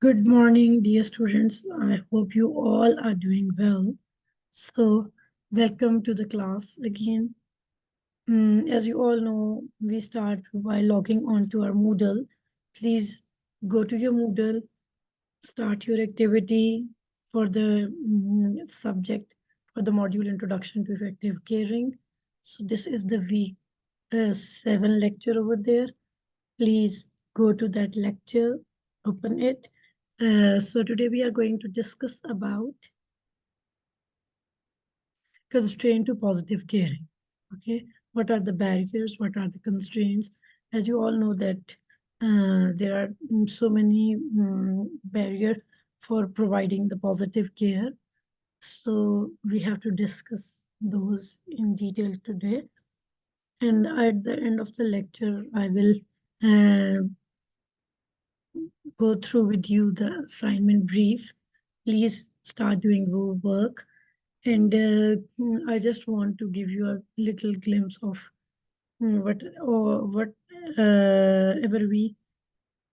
Good morning, dear students. I hope you all are doing well. So, welcome to the class again. As you all know, we start by logging on to our Moodle. Please go to your Moodle, start your activity for the subject for the module Introduction to Effective Caring. So, this is the week 7 lecture over there. Please go to that lecture, open it. So today we are going to discuss about constraint to positive caring. Okay, what are the barriers? What are the constraints? As you all know that there are so many barriers for providing the positive care. So we have to discuss those in detail today. And at the end of the lecture, I will go through with you the assignment brief. Please start doing your work. And I just want to give you a little glimpse of what ever we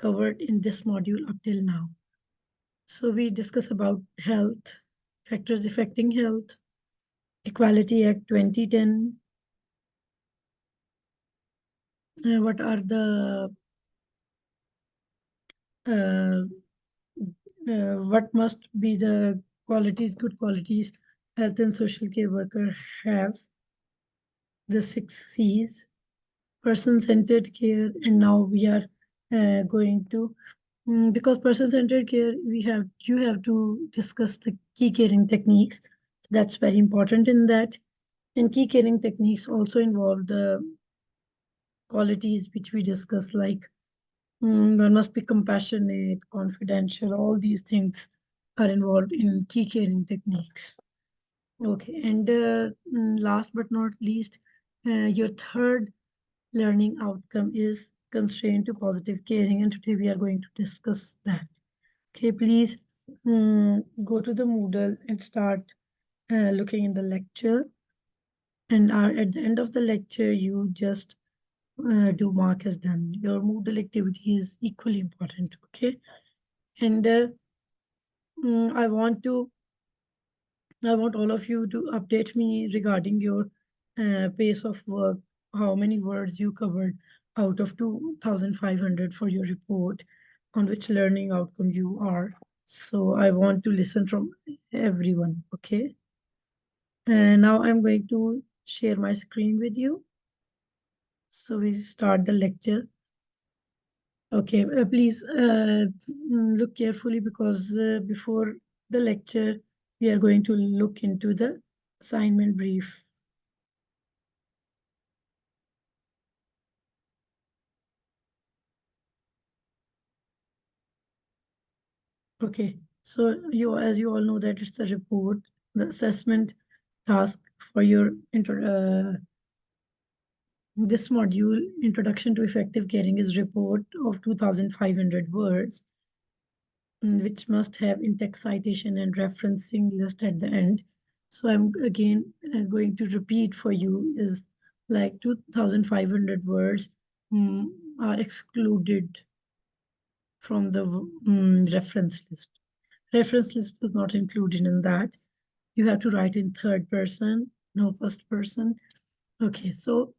covered in this module up till now. So we discuss about health, factors affecting health, Equality Act 2010, what are the uh, what must be the qualities, good qualities health and social care worker have, the 6 C's, person-centered care, and now we are going to, because person-centered care, you have to discuss the key caring techniques. That's very important in that. And key caring techniques also involve the qualities which we discuss, like one must be compassionate, confidential, all these things are involved in key caring techniques. Okay, and last but not least, your third learning outcome is constraint to positive caring, and today we are going to discuss that. Okay, please go to the Moodle and start looking in the lecture. And at the end of the lecture, you just do mark as done. Your Moodle activity is equally important. Okay, and I want all of you to update me regarding your pace of work, how many words you covered out of 2,500 for your report, on which learning outcome you are. So I want to listen from everyone, okay? And now I'm going to share my screen with you. So we start the lecture. Okay, please look carefully because before the lecture, we are going to look into the assignment brief. Okay, so as you all know that it's a report, the assessment task for your this module, Introduction to Effective Caring, is report of 2,500 words, which must have in-text citation and referencing list at the end. So I'm again going to repeat for you is like 2,500 words are excluded from the reference list. Reference list is not included in that. You have to write in third person, no first person. Okay, so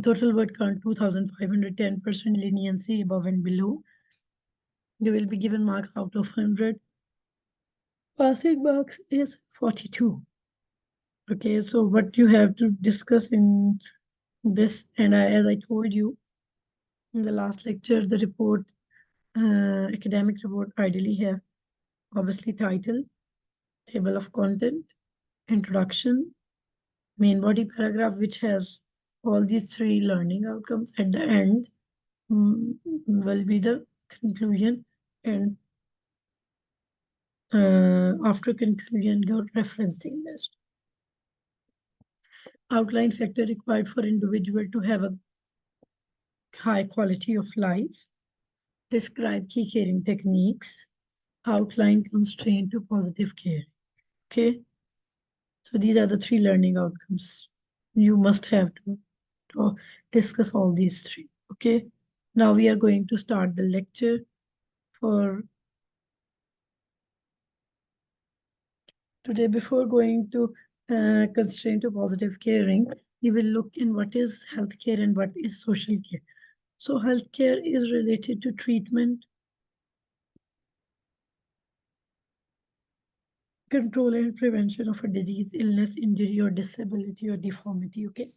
total word count 2,510% leniency above and below. You will be given marks out of 100. Passing marks is 42. Okay, so what you have to discuss in this, and as I told you in the last lecture, the report, academic report ideally have obviously title, table of content, introduction, main body paragraph, which has all these 3 learning outcomes. At the end will be the conclusion, and after conclusion, your referencing list. Outline factor required for individual to have a high quality of life. Describe key caring techniques. Outline constraint to positive care. Okay. So these are the 3 learning outcomes. You must have to discuss all these 3. Okay. Now we are going to start the lecture. for today. Before going to constraint to positive caring, we will look in what is healthcare and what is social care. So healthcare is related to treatment, control and prevention of a disease, illness, injury, or disability or deformity. Okay.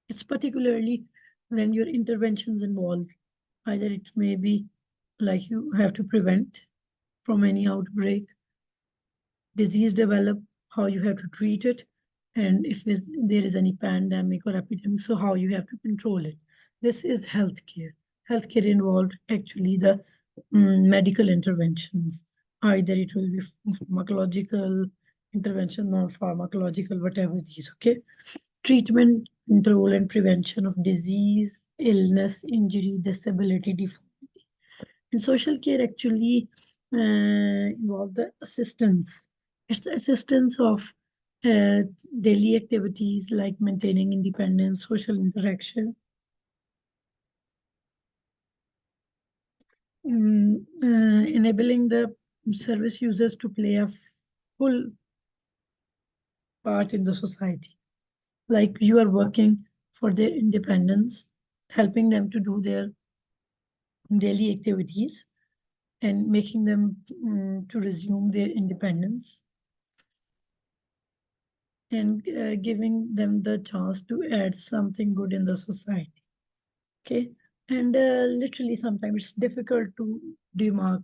It's particularly when your interventions involved. Either it may be like you have to prevent from any outbreak, disease develop, how you have to treat it, and if there is any pandemic or epidemic, so how you have to control it. This is healthcare. Healthcare involved actually the medical interventions. Either it will be pharmacological intervention, non-pharmacological, whatever these, okay? Treatment, control, and prevention of disease, illness, injury, disability, deformity. And social care actually involve the assistance. It's the assistance of daily activities like maintaining independence, social interaction, enabling the service users to play a full part in the society. Like you are working for their independence, helping them to do their daily activities and making them to resume their independence and giving them the chance to add something good in the society. Okay. And literally, sometimes it's difficult to demark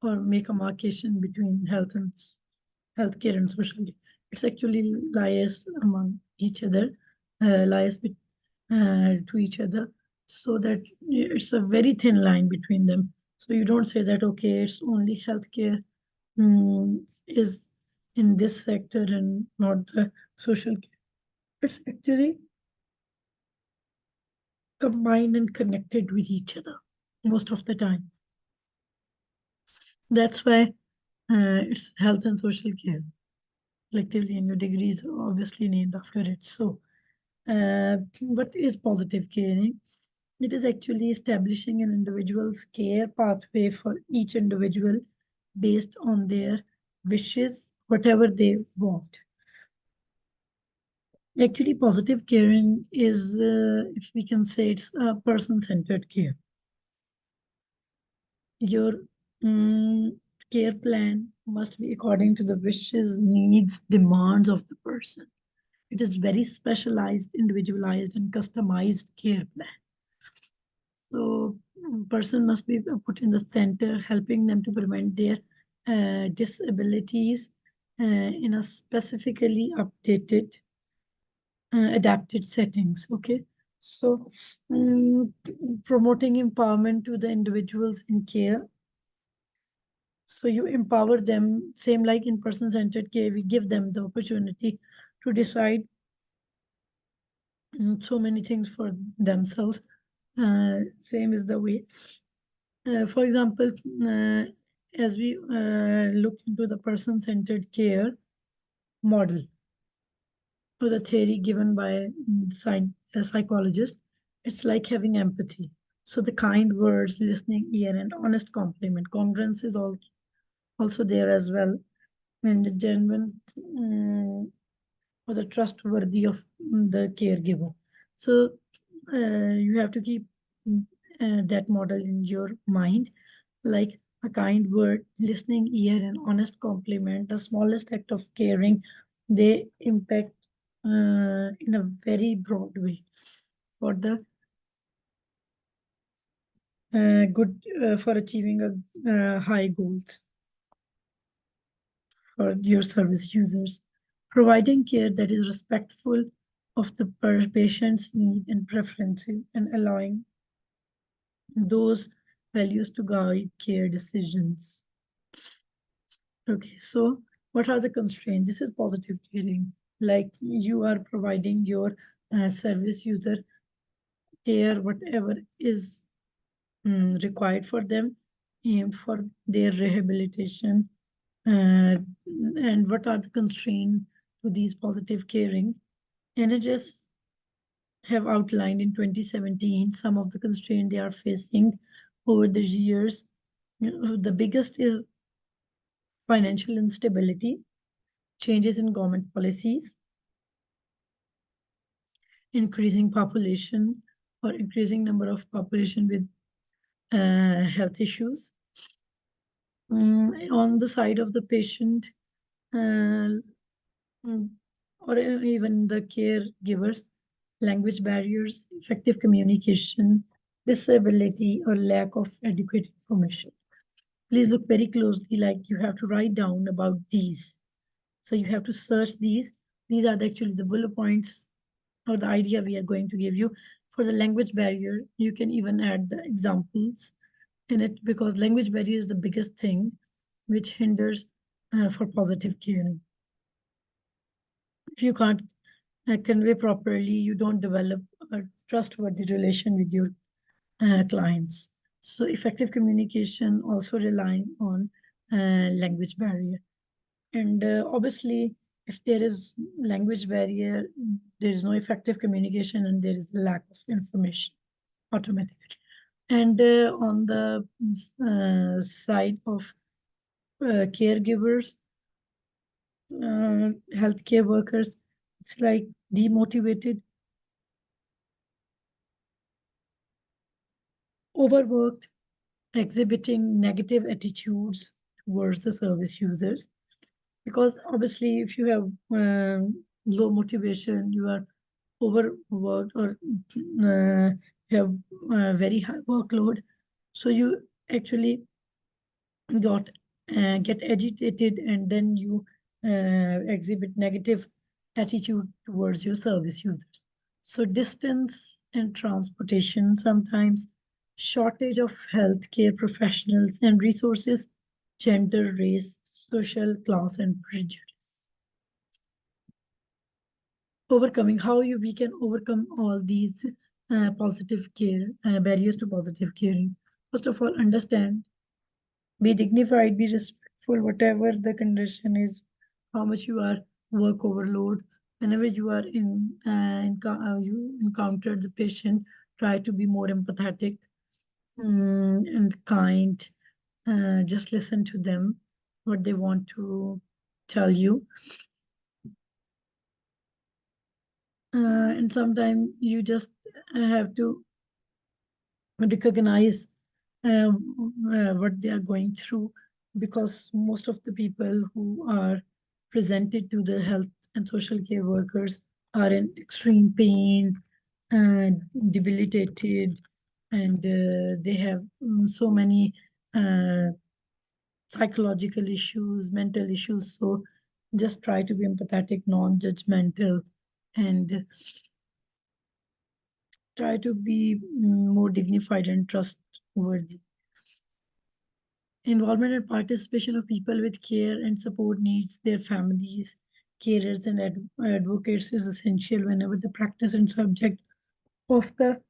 or make a marcation between healthcare and social care. It's actually lies among each other, lies to each other, so that it's a very thin line between them. So you don't say that, okay, it's only healthcare is in this sector and not the social care. It's actually combined and connected with each other most of the time. That's why it's health and social care collectively, and your degree is obviously named after it. So, what is positive caring? It is actually establishing an individual's care pathway for each individual based on their wishes, whatever they want. Actually, positive caring is, if we can say, it's a person-centered care. Your care plan must be according to the wishes, needs, demands of the person. It is very specialized, individualized, and customized care plan. So, person must be put in the center, helping them to prevent their disabilities in a specifically updated, adapted settings. Okay, so promoting empowerment to the individuals in care. So you empower them, same like in person-centered care, we give them the opportunity to decide so many things for themselves. Same is the way. For example, as we look into the person-centered care model or the theory given by a psychologist, it's like having empathy. So the kind words, listening ear, and honest compliment. Congruence is also there as well. And the genuine or the trustworthy of the caregiver. So you have to keep that model in your mind, like a kind word, listening ear, and honest compliment, the smallest act of caring, they impact in a very broad way for the good for achieving a high goals for your service users, providing care that is respectful of the patient's need and preferences and allowing those values to guide care decisions. Okay, so what are the constraints? This is positive caring. Like you are providing your service user care, whatever is required for them for their rehabilitation. And what are the constraints to these positive caring? NHS have outlined in 2017 some of the constraints they are facing over the years. The biggest is financial instability, changes in government policies, increasing population or increasing number of population with health issues. On the side of the patient, uh, mm, or even the caregivers, language barriers, effective communication, disability, or lack of adequate information. Please look very closely, like you have to write down about these. So you have to search these. These are actually the bullet points or the idea we are going to give you. For the language barrier, you can even add the examples in it, because language barrier is the biggest thing which hinders for positive caring. If you can't convey properly, you don't develop a trustworthy relation with your clients. So effective communication also relying on language barrier. And obviously, if there is language barrier, there is no effective communication and there is lack of information automatically. And on the side of caregivers, healthcare workers, it's like demotivated, overworked, exhibiting negative attitudes towards the service users. Because obviously, if you have low motivation, you are overworked, or have very high workload, so you actually got get agitated, and then you exhibit negative attitude towards your service users. So distance and transportation, sometimes shortage of healthcare professionals and resources, gender, race, social class, and prejudice. Overcoming, how we can overcome all these positive care barriers to positive caring. First of all, understand, be dignified, be respectful, whatever the condition is, how much you are work overload. Whenever you are you encounter the patient, try to be more empathetic and kind. Just listen to them, what they want to tell you. And sometimes you just have to recognize what they are going through, because most of the people who are presented to the health and social care workers are in extreme pain, uh, debilitated, and they have so many uh, psychological issues, mental issues. So just try to be empathetic, non-judgmental, and try to be more dignified and trustworthy. Involvement and participation of people with care and support needs, their families, carers, and advocates is essential whenever the practice and subject of the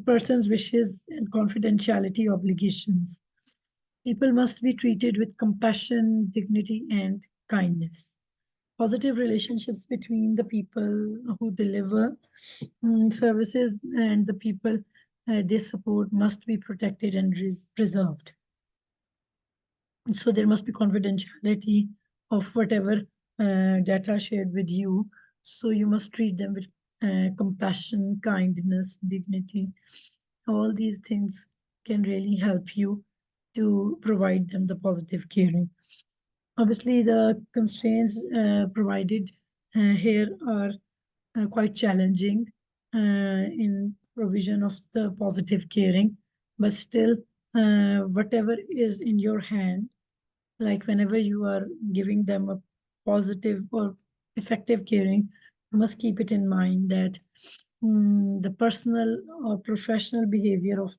person's wishes and confidentiality obligations. People must be treated with compassion, dignity, and kindness. Positive relationships between the people who deliver services and the people they support must be protected and preserved. So there must be confidentiality of whatever data shared with you. So you must treat them with compassion, kindness, dignity. All these things can really help you to provide them the positive caring. Obviously, the constraints provided here are quite challenging in provision of the positive caring, but still, whatever is in your hand, like whenever you are giving them a positive or effective caring, you must keep it in mind that the personal or professional behavior of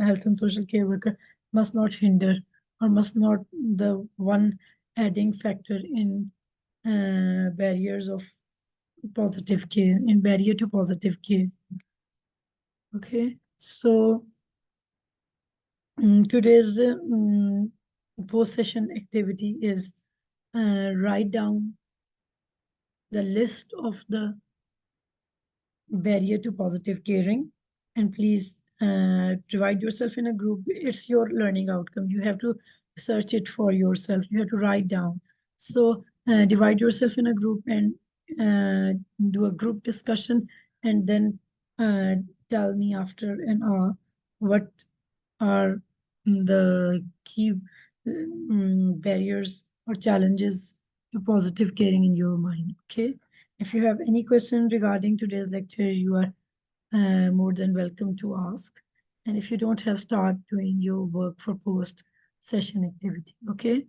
health and social care worker must not hinder or must not the one adding factor in barriers of positive care, in barrier to positive care. Okay, so today's post-session activity is write down the list of the barrier to positive caring. And please divide yourself in a group. It's your learning outcome. You have to search it for yourself. You have to write down. So divide yourself in a group and do a group discussion, and then uh, tell me after an hour what are the key barriers or challenges to positive caring in your mind. Okay. If you have any question regarding today's lecture, you are more than welcome to ask. And if you don't have, start doing your work for post session activity. Okay.